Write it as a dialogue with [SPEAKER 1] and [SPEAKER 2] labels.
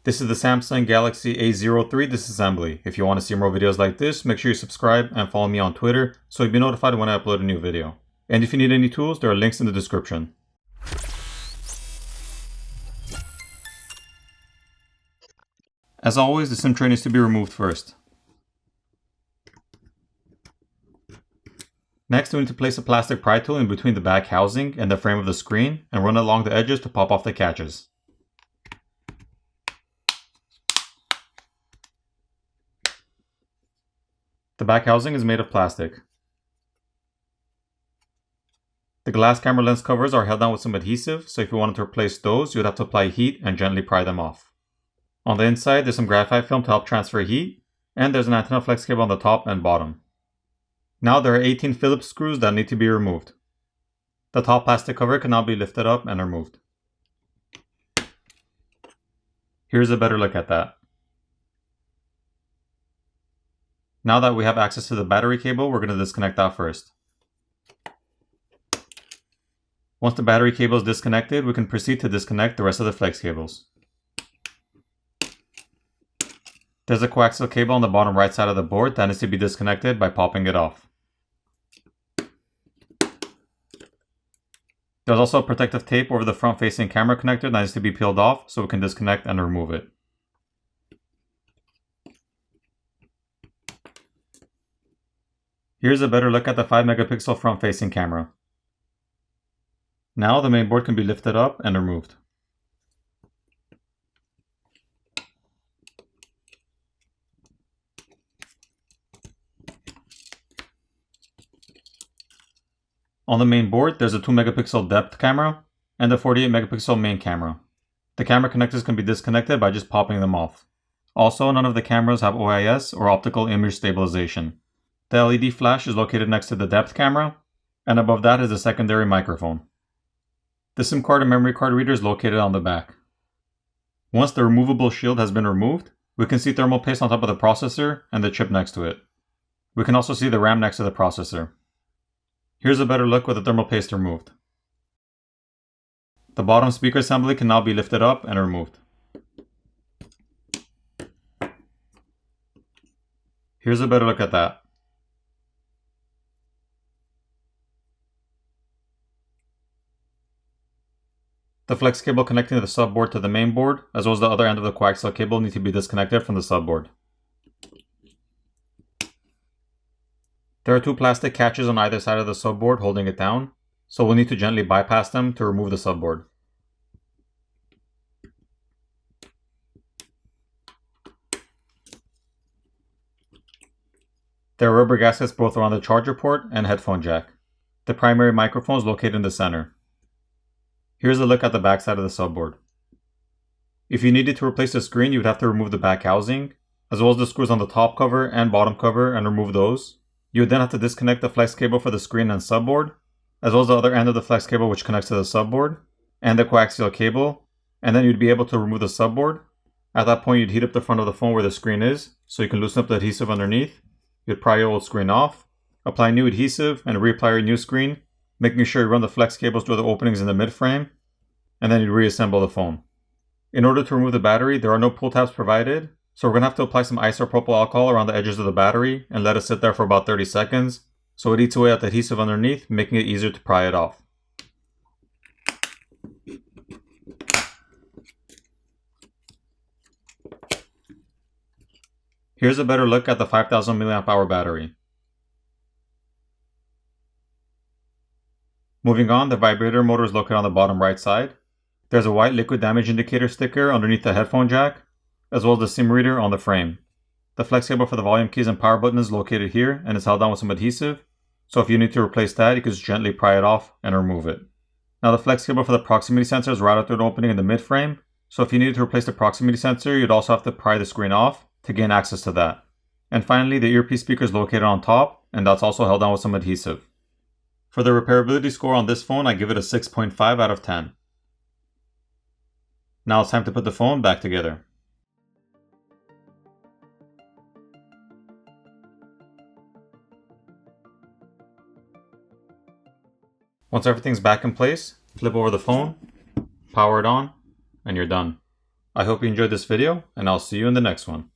[SPEAKER 1] This is the Samsung Galaxy A03 Disassembly. If you want to see more videos like this, make sure you subscribe and follow me on Twitter so you'll be notified when I upload a new video. And if you need any tools, there are links in the description. As always, the SIM tray needs to be removed first. Next, we need to place a plastic pry tool in between the back housing and the frame of the screen and run along the edges to pop off the catches. The back housing is made of plastic. The glass camera lens covers are held down with some adhesive, so if you wanted to replace those, you would have to apply heat and gently pry them off. On the inside, there's some graphite film to help transfer heat, and there's an antenna flex cable on the top and bottom. Now there are 18 Phillips screws that need to be removed. The top plastic cover can now be lifted up and removed. Here's a better look at that. Now that we have access to the battery cable, we're going to disconnect that first. Once the battery cable is disconnected, we can proceed to disconnect the rest of the flex cables. There's a coaxial cable on the bottom right side of the board that needs to be disconnected by popping it off. There's also protective tape over the front-facing camera connector that needs to be peeled off so we can disconnect and remove it. Here's a better look at the 5-megapixel front-facing camera. Now the main board can be lifted up and removed. On the main board, there's a 2-megapixel depth camera and a 48-megapixel main camera. The camera connectors can be disconnected by just popping them off. Also, none of the cameras have OIS or optical image stabilization. The LED flash is located next to the depth camera, and above that is a secondary microphone. The SIM card and memory card reader is located on the back. Once the removable shield has been removed, we can see thermal paste on top of the processor and the chip next to it. We can also see the RAM next to the processor. Here's a better look with the thermal paste removed. The bottom speaker assembly can now be lifted up and removed. Here's a better look at that. The flex cable connecting the subboard to the main board, as well as the other end of the coaxial cable, need to be disconnected from the subboard. There are two plastic catches on either side of the subboard holding it down, so we'll need to gently bypass them to remove the subboard. There are rubber gaskets both around the charger port and headphone jack. The primary microphone is located in the center. Here's a look at the back side of the subboard. If you needed to replace the screen, you would have to remove the back housing, as well as the screws on the top cover and bottom cover, and remove those. You would then have to disconnect the flex cable for the screen and subboard, as well as the other end of the flex cable which connects to the subboard, and the coaxial cable, and then you'd be able to remove the subboard. At that point, you'd heat up the front of the phone where the screen is, so you can loosen up the adhesive underneath. You'd pry your old screen off, apply new adhesive, and reapply your new screen, making sure you run the flex cables through the openings in the mid-frame, and then you'd reassemble the phone. In order to remove the battery, there are no pull tabs provided, so we're going to have to apply some isopropyl alcohol around the edges of the battery and let it sit there for about 30 seconds, so it eats away at the adhesive underneath, making it easier to pry it off. Here's a better look at the 5000 mAh battery. Moving on, the vibrator motor is located on the bottom right side. There's a white liquid damage indicator sticker underneath the headphone jack, as well as the SIM reader on the frame. The flex cable for the volume keys and power button is located here and is held down with some adhesive, so if you need to replace that, you can just gently pry it off and remove it. Now the flex cable for the proximity sensor is routed through an opening in the mid-frame, so if you needed to replace the proximity sensor, you'd also have to pry the screen off to gain access to that. And finally, the earpiece speaker is located on top, and that's also held down with some adhesive. For the repairability score on this phone, I give it a 6.5 out of 10. Now it's time to put the phone back together. Once everything's back in place, flip over the phone, power it on, and you're done. I hope you enjoyed this video, and I'll see you in the next one.